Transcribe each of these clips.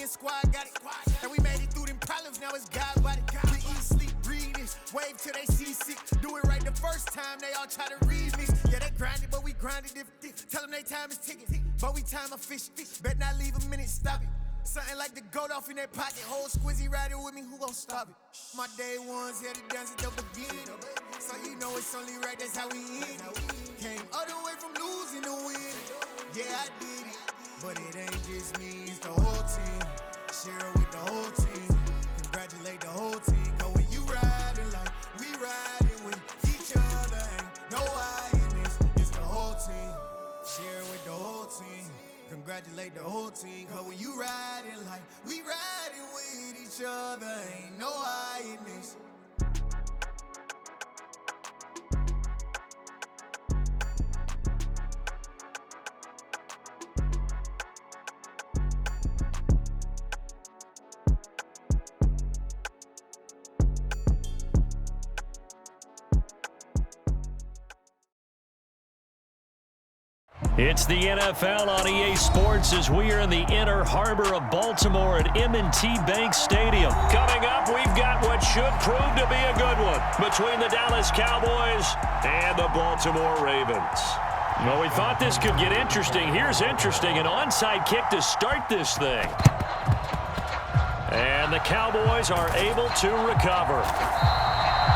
and squad got it. And we made it through them problems, now it's God body. We eat, sleep, breathe this, wave till they see sick. Do it right the first time, they all try to reason this. Yeah, they grinded, but we grinded different. Tell them they time is ticking, but we time a fish. Bet not leave a minute, stop it. Something like the goat off in that pocket. Whole squizzy riding with me, who gon' stop it? My day ones had it dance at the beginning. So you know it's only right, that's how we end. Came all the way from losing to win. Yeah, I did it, but it ain't just me, it's the whole team. Share it with the whole team. Congratulate the whole team. Cause when you riding like we riding with each other, ain't no I in this, it's the whole team. Share it with the whole team. Congratulate the whole team. Cause when you riding like we riding with each other, ain't no I in this. It's the NFL on EA Sports as we are in the inner harbor of Baltimore at M&T Bank Stadium. Coming up, we've got what should prove to be a good one between the Dallas Cowboys and the Baltimore Ravens. Well, we thought this could get interesting. Here's interesting, an onside kick to start this thing. And the Cowboys are able to recover.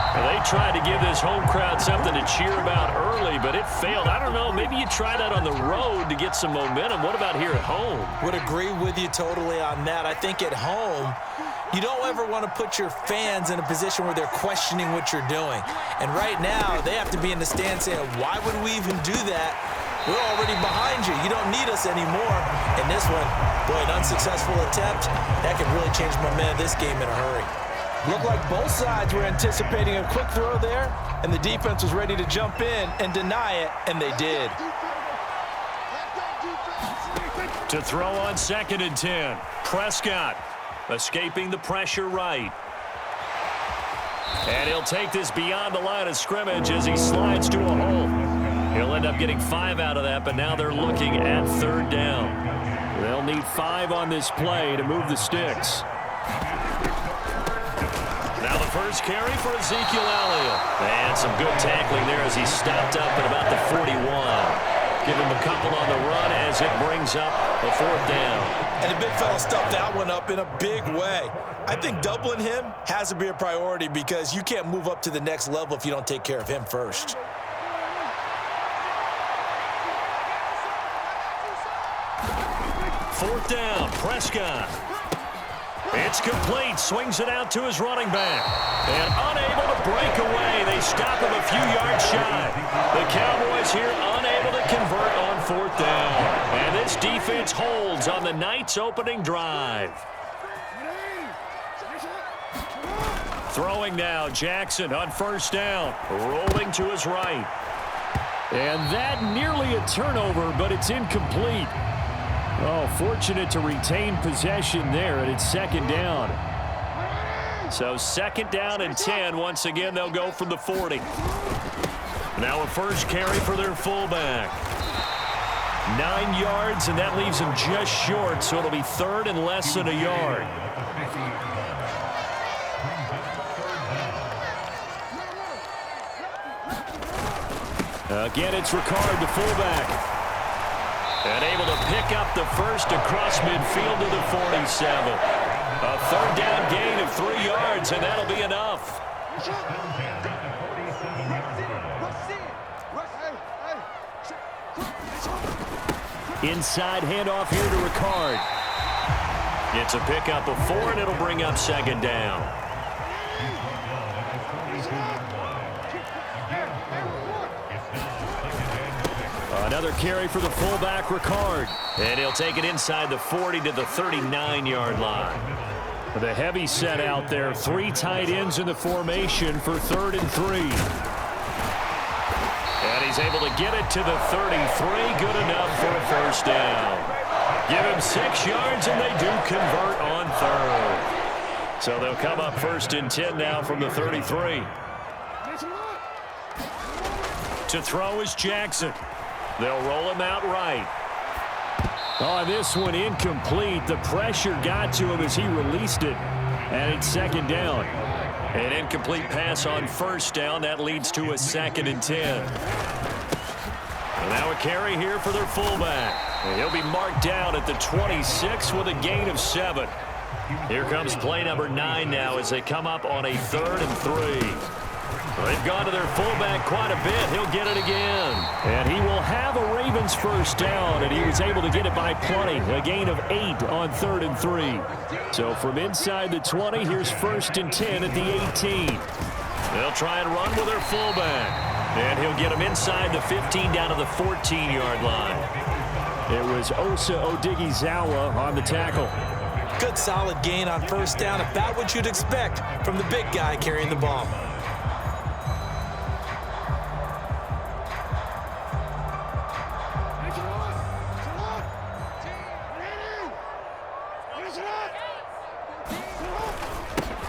They tried to give this home crowd something to cheer about early, but it failed. I don't know, maybe you try that on the road to get some momentum. What about here at home? Would agree with you totally on that. I think at home, you don't ever want to put your fans in a position where they're questioning what you're doing. And right now, they have to be in the stand saying, why would we even do that? We're already behind you. You don't need us anymore. And this one, boy, an unsuccessful attempt, that could really change the momentum of this game in a hurry. Looked like both sides were anticipating a quick throw there, and the defense was ready to jump in and deny it, and they did. To throw on 2nd and 10. Prescott escaping the pressure right. And he'll take this beyond the line of scrimmage as he slides to a hole. He'll end up getting 5 out of that, but now they're looking at 3rd down. They'll need 5 on this play to move the sticks. Now the first carry for Ezekiel Elliott. And some good tackling there as he stopped up at about the 41. Give him a couple on the run as it brings up a 4th down. And the big fella stuffed that one up in a big way. I think doubling him has to be a priority because you can't move up to the next level if you don't take care of him first. Fourth down, Prescott. It's complete, swings it out to his running back. And unable to break away, they stop him a few yards shy. The Cowboys here unable to convert on 4th down. And this defense holds on the night's opening drive. Throwing now, Jackson on 1st down, rolling to his right. And that nearly a turnover, but it's incomplete. Oh, fortunate to retain possession there, and it's 2nd down. So 2nd down and 10. Once again, they'll go from the 40. Now a first carry for their fullback. 9 yards, and that leaves him just short, so it'll be 3rd and less than a yard. Again, it's Ricard, the fullback. And able to pick up the first across midfield to the 47. A 3rd down gain of 3 yards, and that'll be enough. Inside handoff here to Ricard. It's a pickup of 4, and it'll bring up 2nd down. Another carry for the fullback, Ricard. And he'll take it inside the 40 to the 39-yard line. The heavy set out there. 3 tight ends in the formation for 3rd and 3. And he's able to get it to the 33. Good enough for a 1st down. Give him 6 yards, and they do convert on 3rd. So they'll come up 1st and 10 now from the 33. To throw is Jackson. They'll roll him out right. Oh, this one incomplete. The pressure got to him as he released it. And it's second down. An incomplete pass on first down. That leads to a 2nd and 10. And now a carry here for their fullback. And he'll be marked down at the 26 with a gain of 7. Here comes play number 9 now as they come up on a 3rd and 3. They've gone to their fullback quite a bit. He'll get it again. And he will have a Ravens first down, and he was able to get it by plenty. A gain of 8 on 3rd and 3. So from inside the 20, here's 1st and 10 at the 18. They'll try and run with their fullback. And he'll get him inside the 15 down to the 14-yard line. It was Osa Odighizuwa on the tackle. Good solid gain on first down, about what you'd expect from the big guy carrying the ball.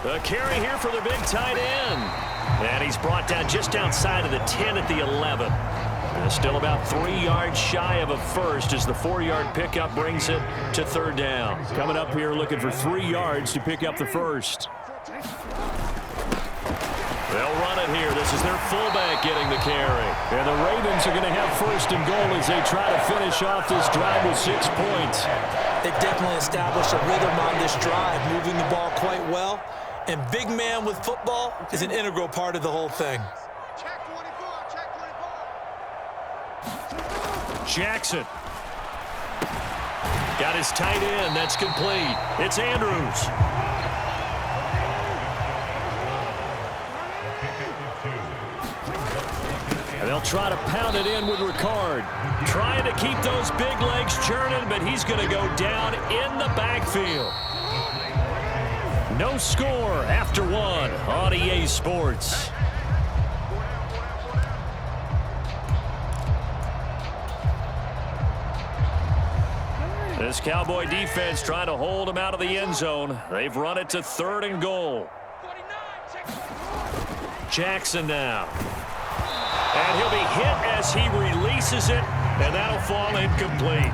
A carry here for the big tight end. And he's brought down just outside of the 10 at the 11. Still about 3 yards shy of a first as the 4-yard pickup brings it to 3rd down. Coming up here looking for 3 yards to pick up the first. They'll run it here. This is their fullback getting the carry. And the Ravens are going to have 1st and goal as they try to finish off this drive with 6 points. They've definitely established a rhythm on this drive, moving the ball quite well. And big man with football is an integral part of the whole thing. Jackson. Got his tight end. That's complete. It's Andrews. And they'll try to pound it in with Ricard. Trying to keep those big legs churning, but he's going to go down in the backfield. No score after 1 on EA Sports. This Cowboy defense trying to hold him out of the end zone. They've run it to 3rd and goal. Jackson now. And he'll be hit as he releases it, and that'll fall incomplete.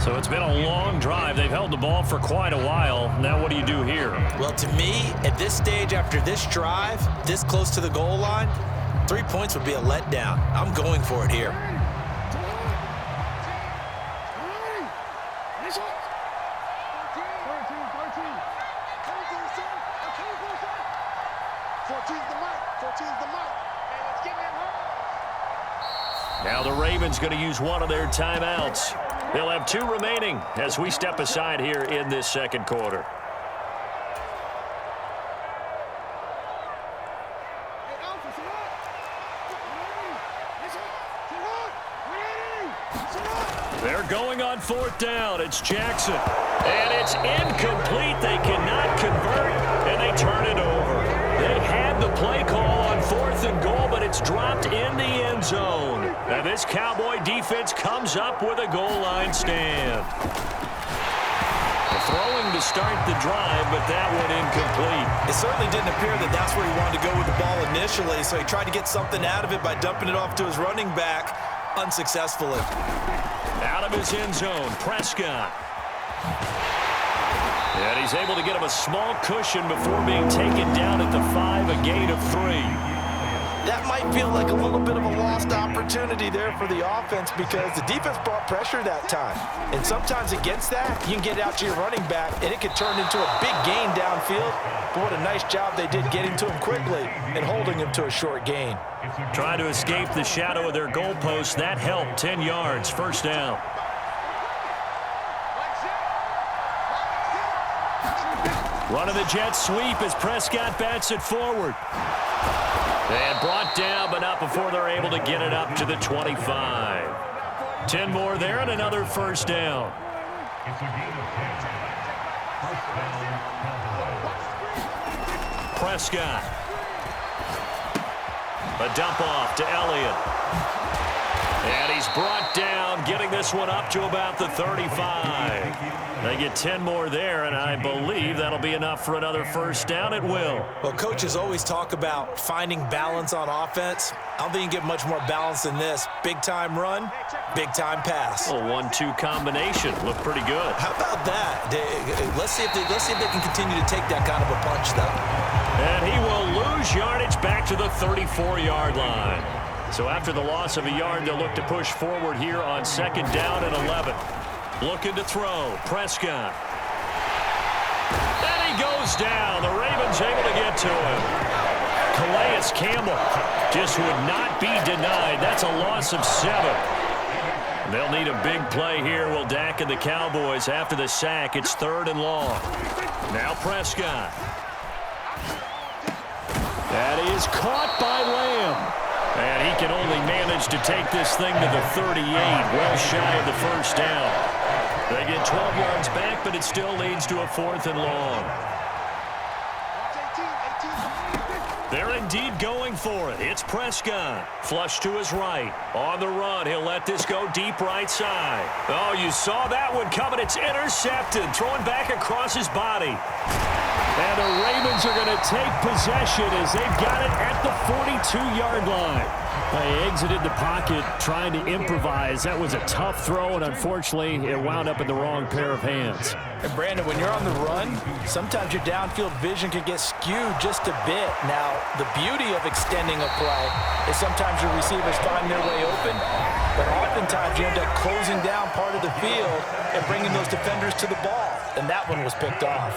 So it's been a long drive. They've held the ball for quite a while. Now what do you do here? Well, to me, at this stage after this drive, this close to the goal line, 3 points would be a letdown. I'm going for it here. Now the Ravens going to use one of their timeouts. They'll have 2 remaining as we step aside here in this 2nd quarter. They're going on 4th down. It's Jackson. And it's incomplete. They cannot convert, and they turn it over. They had the play call on 4th and goal, but it's dropped in the end zone. And this Cowboy defense comes up with a goal line stand. Throwing to start the drive, but that one incomplete. It certainly didn't appear that that's where he wanted to go with the ball initially, so he tried to get something out of it by dumping it off to his running back unsuccessfully. Out of his end zone, Prescott. And he's able to get him a small cushion before being taken down at the 5, a gain of 3. That might feel like a little bit of a lost opportunity there for the offense because the defense brought pressure that time. And sometimes against that, you can get out to your running back, and it could turn into a big gain downfield. But what a nice job they did getting to him quickly and holding him to a short gain. Trying to escape the shadow of their goalpost. That helped. 10 yards, 1st down. Running the jet sweep as Prescott bats it forward. And brought down, but not before they're able to get it up to the 25. 10 more there and another 1st down. Prescott. A dump off to Elliott. And he's brought down, getting this one up to about the 35. They get 10 more there, and I believe that'll be enough for another first down. It will. Well, coaches always talk about finding balance on offense. I don't think you can get much more balance than this. Big-time run, big-time pass. A 1-2 combination. Looked pretty good. How about that? Let's see if they can continue to take that kind of a punch, though. And he will lose yardage back to the 34-yard line. So after the loss of a yard, they'll look to push forward here on 2nd down and 11. Looking to throw. Prescott. And he goes down. The Ravens able to get to him. Calais Campbell just would not be denied. That's a loss of 7. They'll need a big play here. Will Dak and the Cowboys after the sack. It's 3rd and long. Now Prescott. That is caught by Lamb. And he can only manage to take this thing to the 38, well shy of the first down. They get 12 yards back, but it still leads to a 4th and long. They're indeed going for it. It's Prescott. Flush to his right. On the run, he'll let this go deep right side. Oh, you saw that one coming. It's intercepted. Throwing back across his body. And the Ravens are going to take possession as they've got it at the 42-yard line. They exited the pocket trying to improvise. That was a tough throw, and unfortunately, it wound up in the wrong pair of hands. And Brandon, when you're on the run, sometimes your downfield vision can get skewed just a bit. Now, the beauty of extending a play is sometimes your receivers find their way open, but oftentimes you end up closing down part of the field and bringing those defenders to the ball, and that one was picked off.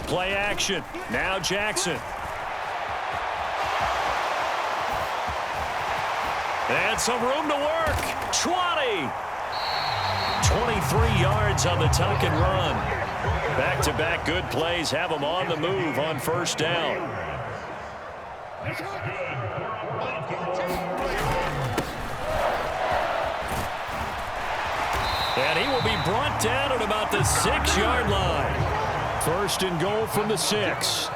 Play action. Now Jackson. And some room to work. 20. 23 yards on the tuck and run. Back-to-back good plays have them on the move on 1st down. And he will be brought down at about the 6-yard line. 1st and goal from the 6.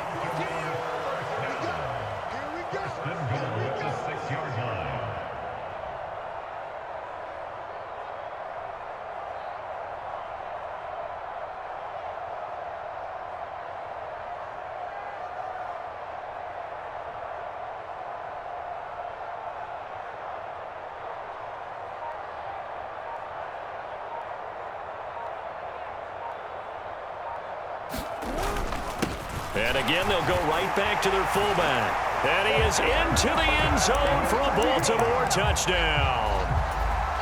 And again, they'll go right back to their fullback. And he is into the end zone for a Baltimore touchdown.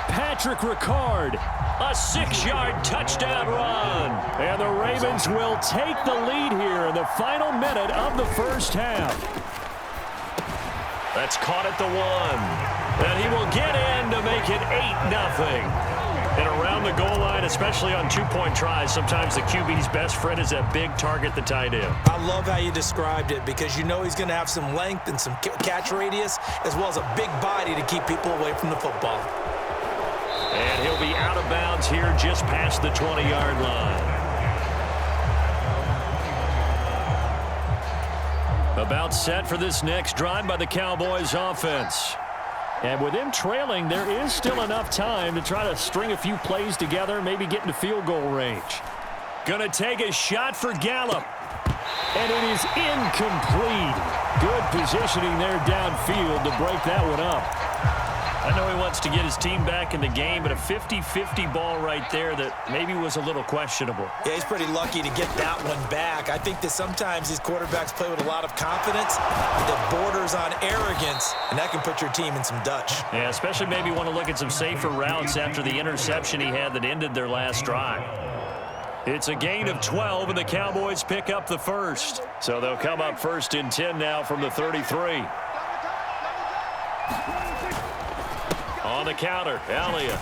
Patrick Ricard, a 6-yard touchdown run. And the Ravens will take the lead here in the final minute of the first half. That's caught at the 1. And he will get in to make it 8-0. And around the goal line, especially on 2-point tries, sometimes the QB's best friend is that big target, the tight end. I love how you described it because you know he's going to have some length and some catch radius as well as a big body to keep people away from the football. And he'll be out of bounds here just past the 20-yard line. About set for this next drive by the Cowboys offense. And with him trailing, there is still enough time to try to string a few plays together, maybe get into field goal range. Gonna take a shot for Gallup. And it is incomplete. Good positioning there downfield to break that one up. I know he wants to get his team back in the game, but a 50-50 ball right there that maybe was a little questionable. Yeah, he's pretty lucky to get that one back. I think that sometimes these quarterbacks play with a lot of confidence that borders on arrogance, and that can put your team in some Dutch. Yeah, especially maybe want to look at some safer routes after the interception he had that ended their last drive. It's a gain of 12, and the Cowboys pick up the first. So they'll come up 1st and 10 now from the 33. On the counter, Elliott.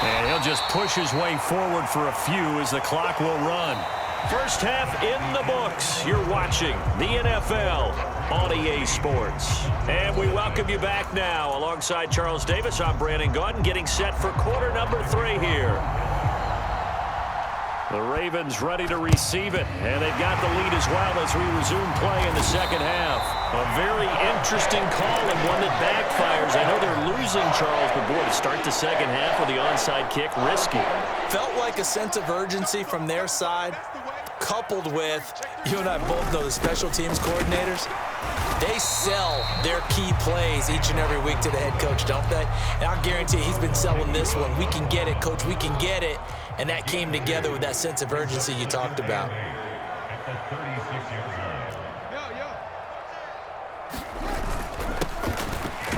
And he'll just push his way forward for a few as the clock will run. First half in the books. You're watching the NFL on EA Sports. And we welcome you back now. Alongside Charles Davis, I'm Brandon Gaudin, getting set for quarter number 3 here. The Ravens ready to receive it, and they've got the lead as well as we resume play in the second half. A very interesting call and one that backfires. I know they're losing, Charles, but boy, to start the second half with the onside kick, risky. Felt like a sense of urgency from their side, coupled with, you and I both know the special teams coordinators, they sell their key plays each and every week to the head coach, don't they? And I'll guarantee he's been selling this one. We can get it, coach, we can get it. And that came together with that sense of urgency you talked about.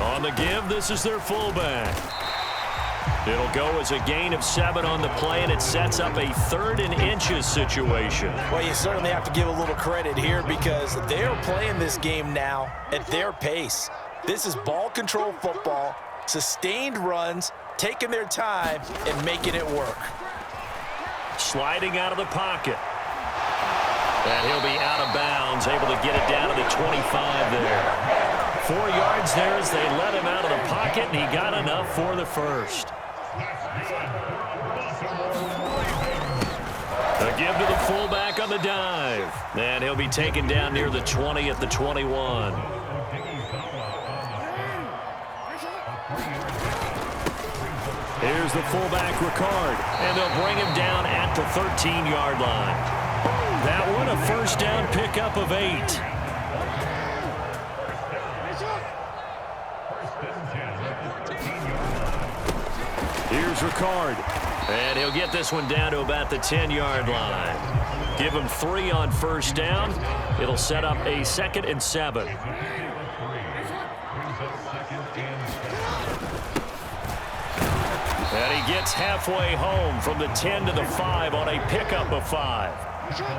On the give, this is their fullback. It'll go as a gain of 7 on the play, and it sets up a 3rd and inches situation. Well, you certainly have to give a little credit here because they're playing this game now at their pace. This is ball control football, sustained runs, taking their time, and making it work. Sliding out of the pocket. And he'll be out of bounds, able to get it down to the 25 there. 4 yards there as they let him out of the pocket, and he got enough for the first. A give to the fullback on the dive. And he'll be taken down near the 20 at the 21. Here's the fullback, Ricard. And they'll bring him down at the 13-yard line. That one a first down pickup of 8. Here's Ricard. And he'll get this one down to about the 10-yard line. Give him 3 on first down. It'll set up a 2nd and 7. And he gets halfway home from the 10 to the 5 on a pickup of 5.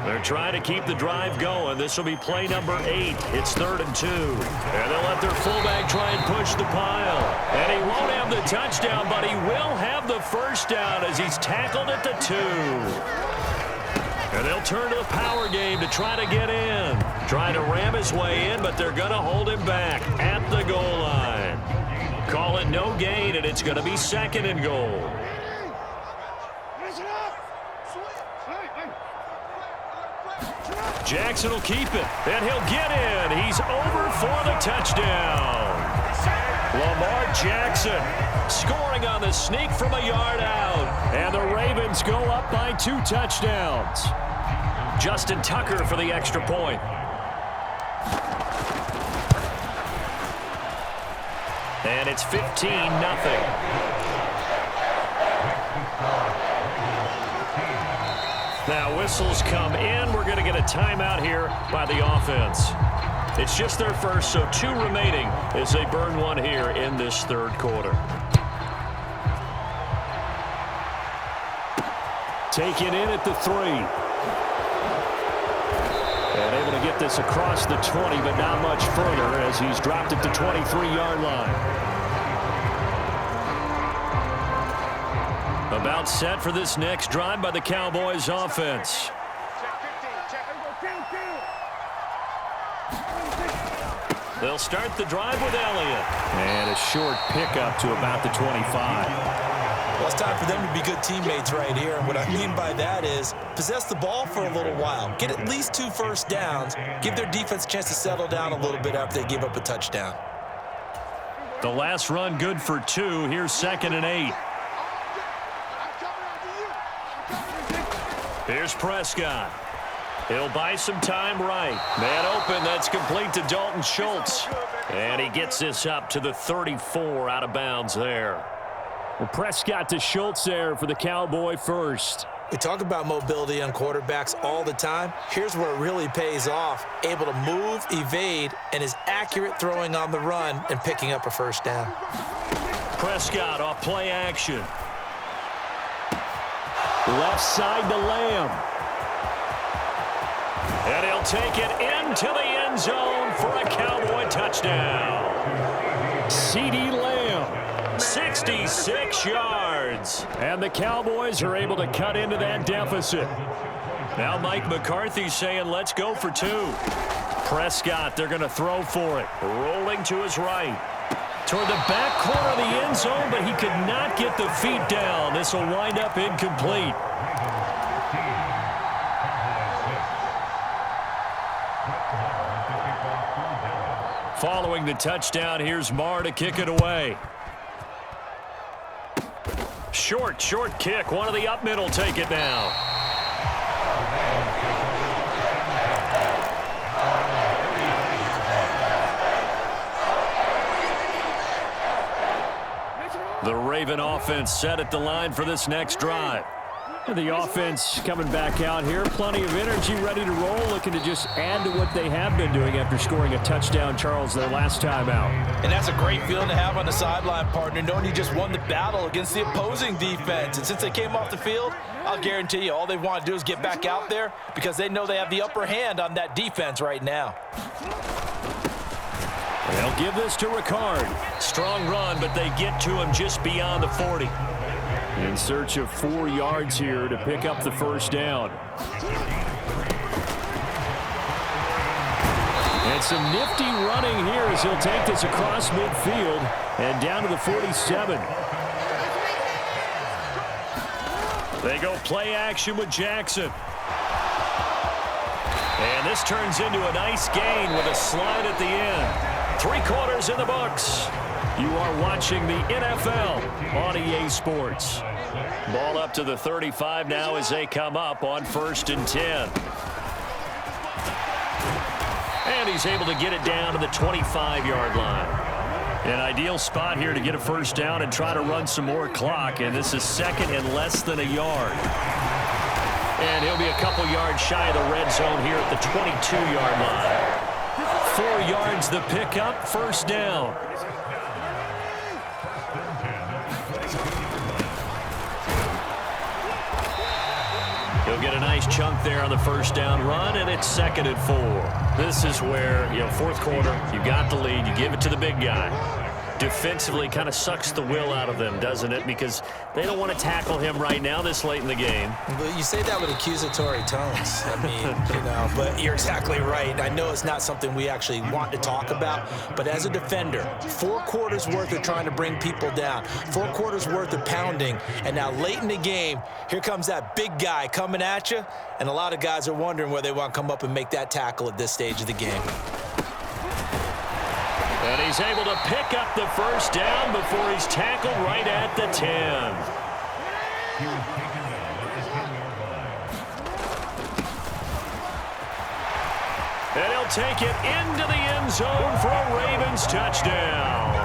They're trying to keep the drive going. This will be play number 8. It's 3rd and 2. And they'll let their fullback try and push the pile. And he won't have the touchdown, but he will have the first down as he's tackled at the 2. And they'll turn to the power game to try to get in. Trying to ram his way in, but they're going to hold him back at the goal line. Call it no gain, and it's going to be 2nd and goal. Jackson will keep it, and he'll get in. He's over for the touchdown. Lamar Jackson scoring on the sneak from a yard out. And the Ravens go up by 2 touchdowns. Justin Tucker for the extra point. And it's 15-0. Now whistles come in. We're going to get a timeout here by the offense. It's just their first, so 2 remaining as they burn 1 here in this 3rd quarter. Taken in at the 3. And able to get this across the 20, but not much further as he's dropped at the 23-yard line. About set for this next drive by the Cowboys offense. They'll start the drive with Elliott. And a short pickup to about the 25. Well, it's time for them to be good teammates right here. And what I mean by that is possess the ball for a little while. Get at least 2 first downs. Give their defense a chance to settle down a little bit after they give up a touchdown. The last run good for 2. Here's 2nd and 8. Here's Prescott. He'll buy some time right. Man open, that's complete to Dalton Schultz. And he gets this up to the 34 out of bounds there. Well, Prescott to Schultz there for the Cowboy first. We talk about mobility on quarterbacks all the time. Here's where it really pays off. Able to move, evade, and is accurate throwing on the run and picking up a first down. Prescott off play action. Left side to Lamb. And he'll take it into the end zone for a Cowboy touchdown. CeeDee Lamb, 66 yards. And the Cowboys are able to cut into that deficit. Now Mike McCarthy saying, let's go for 2. Prescott, they're going to throw for it. Rolling to his right. Toward the back corner of the end zone, but he could not get the feet down. This will wind up incomplete. Following the touchdown, here's Marr to kick it away. Short kick. One of the up middle take it now. The Raven offense set at the line for this next drive. The offense coming back out here. Plenty of energy, ready to roll, looking to just add to what they have been doing after scoring a touchdown, Charles, their last time out. And that's a great feeling to have on the sideline, partner, knowing you just won the battle against the opposing defense. And since they came off the field, I'll guarantee you all they want to do is get back out there because they know they have the upper hand on that defense right now. They'll give this to Ricard. Strong run, but they get to him just beyond the 40. In search of 4 yards here to pick up the first down. And some nifty running here as he'll take this across midfield and down to the 47. They go play action with Jackson. And this turns into a nice gain with a slide at the end. 3 quarters in the books. You are watching the NFL on EA Sports. Ball up to the 35 now as they come up on 1st and 10. And he's able to get it down to the 25-yard line. An ideal spot here to get a first down and try to run some more clock. And this is 2nd and less than a yard. And he'll be a couple yards shy of the red zone here at the 22-yard line. 4 yards the pickup, first down. He'll get a nice chunk there on the first down run, and it's 2nd and 4. This is where, 4th quarter, you got the lead, you give it to the big guy. Defensively kind of sucks the will out of them, doesn't it? Because they don't want to tackle him right now this late in the game. But you say that with accusatory tones. I mean, but you're exactly right. I know it's not something we actually want to talk about, but as a defender, 4 quarters worth of trying to bring people down, 4 quarters worth of pounding, and now late in the game, here comes that big guy coming at you, and a lot of guys are wondering where they want to come up and make that tackle at this stage of the game. And he's able to pick up the first down before he's tackled right at the 10. And he'll take it into the end zone for a Ravens touchdown.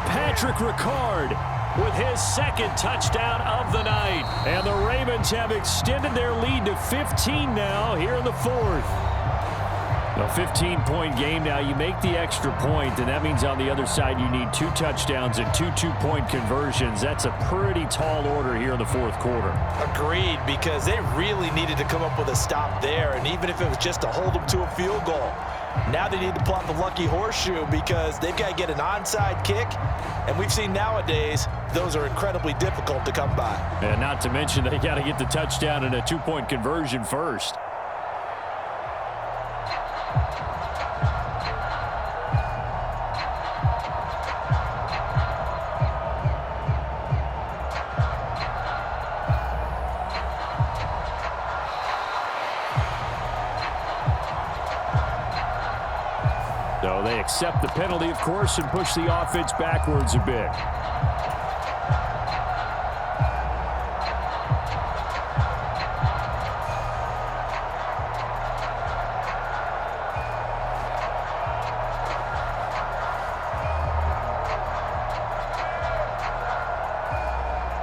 Patrick Ricard with his 2nd touchdown of the night. And the Ravens have extended their lead to 15 now here in the 4th. A 15-point game now. You make the extra point, and that means on the other side you need 2 touchdowns and 2 two-point conversions. That's a pretty tall order here in the 4th quarter. Agreed, because they really needed to come up with a stop there, and even if it was just to hold them to a field goal. Now they need to plot the lucky horseshoe because they've got to get an onside kick, and we've seen nowadays those are incredibly difficult to come by. And not to mention they got to get the touchdown and a 2-point conversion first. So they accept the penalty, of course, and push the offense backwards a bit.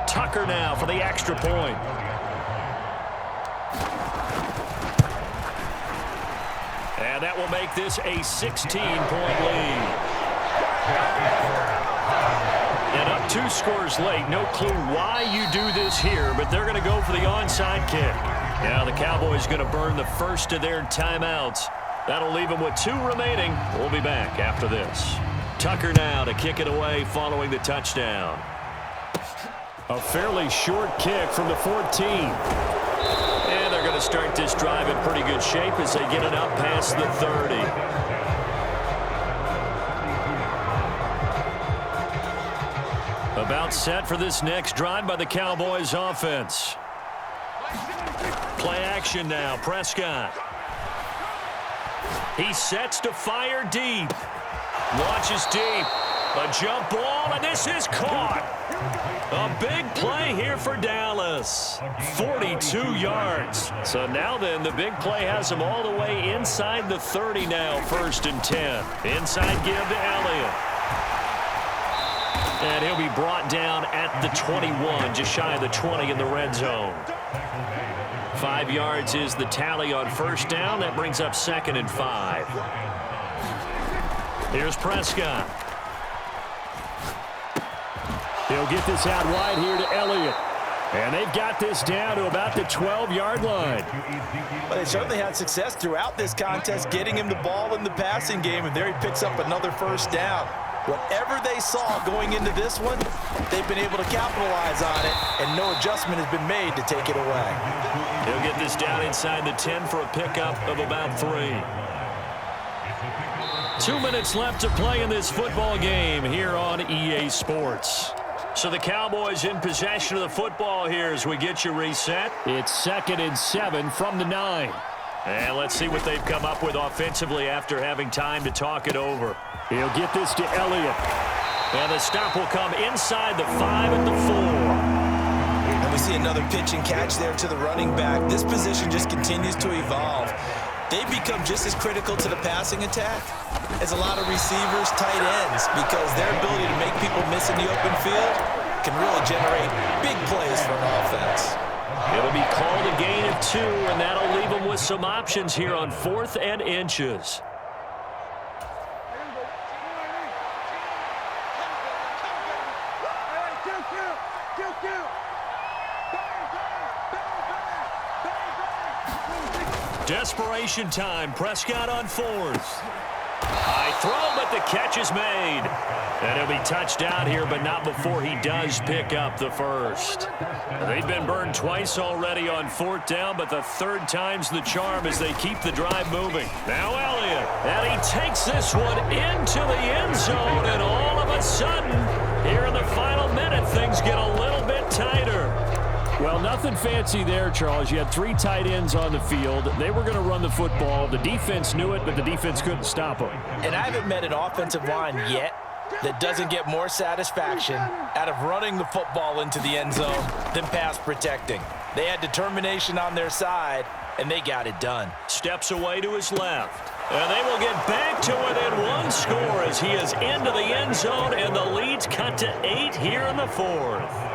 Tucker now for the extra point. And that will make this a 16-point lead. And up 2 scores late. No clue why you do this here, but they're going to go for the onside kick. Now the Cowboys going to burn the first of their timeouts. That'll leave them with 2 remaining. We'll be back after this. Tucker now to kick it away following the touchdown. A fairly short kick from the 14. And they're going to start this drive in pretty good shape as they get it up past the 30. About set for this next drive by the Cowboys offense. Play action now, Prescott. He sets to fire deep. Launches deep. A jump ball, and this is caught. A big play here for Dallas. 42 yards. So now then, the big play has him all the way inside the 30 now, 1st and 10. Inside give to Elliott. And he'll be brought down at the 21, just shy of the 20 in the red zone. 5 yards is the tally on 1st down. That brings up 2nd and 5. Here's Prescott. He'll get this out wide here to Elliott. And they've got this down to about the 12-yard line. Well, they certainly had success throughout this contest getting him the ball in the passing game, and there he picks up another 1st down. Whatever they saw going into this one, they've been able to capitalize on it, and no adjustment has been made to take it away. He'll get this down inside the 10 for a pickup of about 3. 2 minutes left to play in this football game here on EA Sports. So the Cowboys in possession of the football here as we get you reset. It's 2nd and 7 from the 9. And let's see what they've come up with offensively after having time to talk it over. He'll get this to Elliott. And the stop will come inside the 5 at the 4. And we see another pitch and catch there to the running back. This position just continues to evolve. They become just as critical to the passing attack as a lot of receivers, tight ends, because their ability to make people miss in the open field can really generate big plays for an offense. It'll be called a gain of 2, and that'll leave them with some options here on 4th and inches. Desperation time. Prescott on 4th. High throw, but the catch is made. And he'll be touched down here, but not before he does pick up the 1st. They've been burned twice already on 4th down, but the 3rd time's the charm as they keep the drive moving. Now Elliott, and he takes this one into the end zone, and all of a sudden, here in the final minute, things get a little bit tighter. Well, nothing fancy there, Charles. You had 3 tight ends on the field. They were going to run the football. The defense knew it, but the defense couldn't stop them. And I haven't met an offensive line yet that doesn't get more satisfaction out of running the football into the end zone than pass protecting. They had determination on their side, and they got it done. Steps away to his left. And they will get back to within 1 score as he is into the end zone, and the lead's cut to 8 here in the 4th.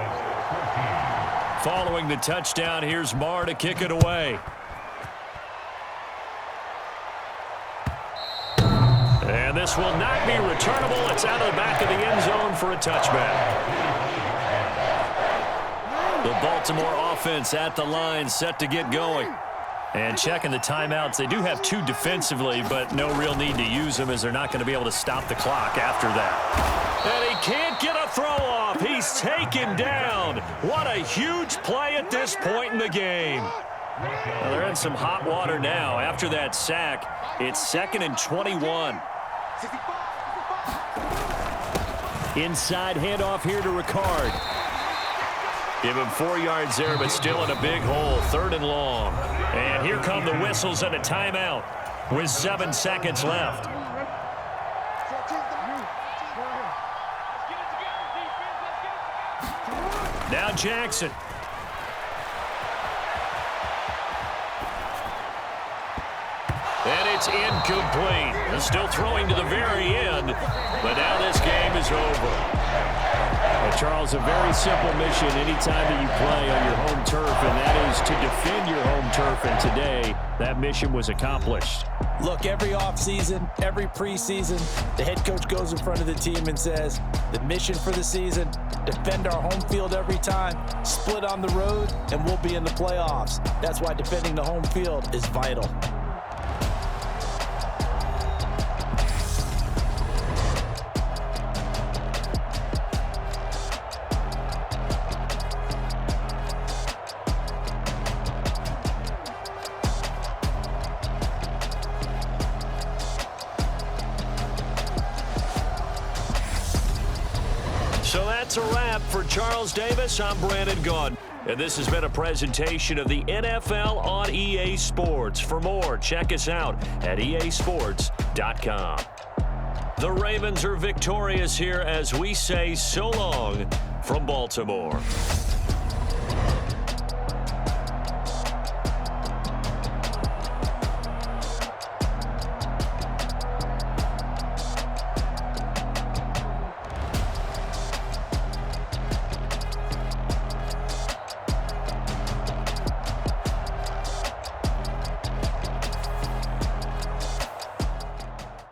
Following the touchdown, here's Marr to kick it away. And this will not be returnable. It's out of the back of the end zone for a touchback. The Baltimore offense at the line, set to get going. And checking the timeouts. They do have 2 defensively, but no real need to use them as they're not going to be able to stop the clock after that. And he can't get a throw off. He's taken down. What a huge play at this point in the game. Well, they're in some hot water now. After that sack, it's 2nd and 21. Inside handoff here to Ricard. Give him 4 yards there, but still in a big hole. 3rd and long. And here come the whistles and a timeout with 7 seconds left. Now Jackson. And it's incomplete. They're still throwing to the very end, but now this game is over. Well, Charles, a very simple mission anytime that you play on your home turf, and that is to defend your home turf, and today that mission was accomplished. Look, every offseason, every preseason, the head coach goes in front of the team and says, the mission for the season, defend our home field every time, split on the road, and we'll be in the playoffs. That's why defending the home field is vital. that's a wrap. For Charles Davis, I'm Brandon Gaudin. And this has been a presentation of the NFL on EA Sports. For more, check us out at easports.com. The Ravens are victorious here as we say so long from Baltimore.